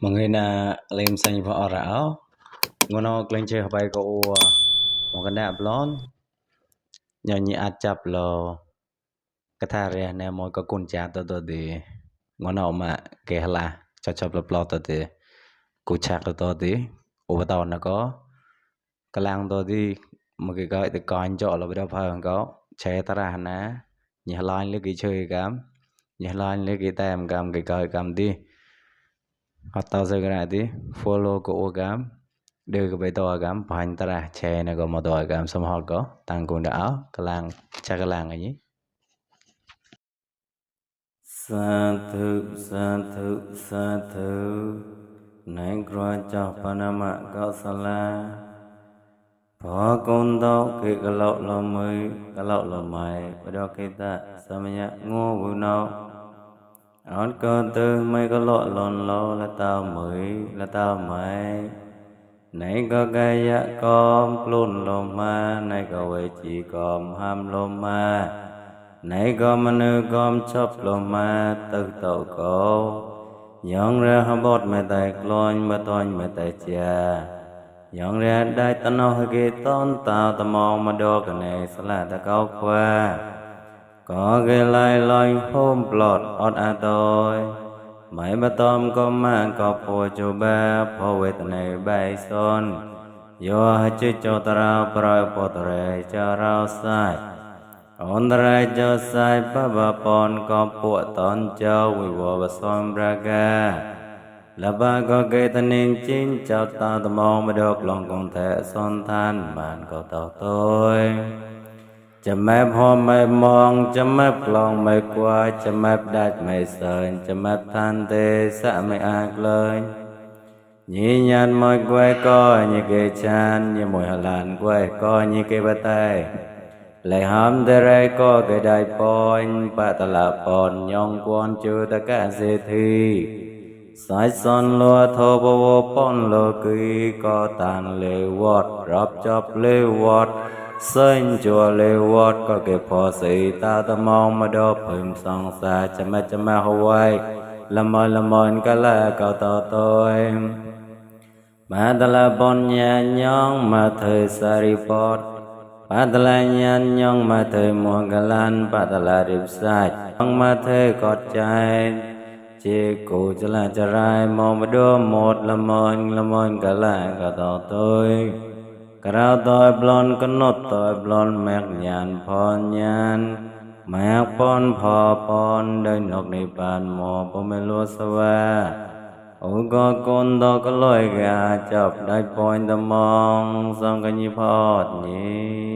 mọi người na lên xanh vào ở ráo ngón nó lên chơi bay có một cái đạp lón nhờ nhị ạt chập lo cái thà ra nè mỗi có côn chả tôi thì ngón nó mà kể là cho chập lập lo tôi thì cụ chặt tôi thì ủa tao nó có cái làng tôi thì một cái gọi thì con cho là bây giờ phải có chơi ta ra nè nhà lan lấy cái chơi cam nhà lan lấy cái tem cam cái gọi cam đi hoặc tao sẽ cái đi follow của cam đưa cái bài toán cam phanh ta ra chơi này có một toán cam xong họ có tăng cường đảo cái làng chắc cái làng này nhỉ sa thử này coi cho Panama có sala phó con đâu cái lậu lò mày cái lậu lò mày bây giờ kita samanya ngô vui nào áo cơ tư mấy cái lọ lòn lò là tao mày này có cái dạ com luôn lò ma này có vậy chỉ com ham lò ma này có mà nữ com chop lò ma tự tàu có dọn ra hấp bọt mày tay cloin mà toan mày tay cha dọn ra đây ta nói cái tôn tao ta mong mà đo cái này sẽ là ta cao qua có cái lai loi hôm plot ọt à tôi mấy bà tôm có mang có phô cho ba phô về tờ này bay son do chứ cho ta rao proi phô tờ rê cho rao sai ổn tờ rê cho sai bà pon có phô tón cho vì vô bà son braga là ba có cái tên nên chính cho ta ta mong mà được lòng con thể son than bạn có tao tôi chấm ép hôm mày mong chấm ép lòng mày qua chấm ép đạt mày sờn chấm ép than tê xã mày ác lời nhí nhăn môi quay coi như cái chan như mùi hà lan quay coi như cái bát tay lại hám tê ray có cái đại pon bà ta là pon nhong quan chưa ta cả dê thi sai son lúa thô bô bô pon lô kỳ có tàn lê vọt rập chop lê vọt sơn chùa lê vọt có cái phò sĩ ta ta mong mà đô phim song xa chấm Hawaii làm mòn cái là cầu tàu tôi mà ta là bon nhà nhong mà thời saripot mà ta là nhà nhong mà thời muôn cái lan mà ta là điệp sai mà thời cọt trái chỉ cụ cho là cho rai mong mà đô một làm mòn cái là cầu tàu tôi Karao tôi blon con nốt tôi blon mẹt nhàn phòn nhàn mẹt phòn phò phòn đời nọc này bàn mò bố mê lúa sa va ổ có con đó có lôi gà chọc đại phòn tâm mong xong cái nhịp hot nhỉ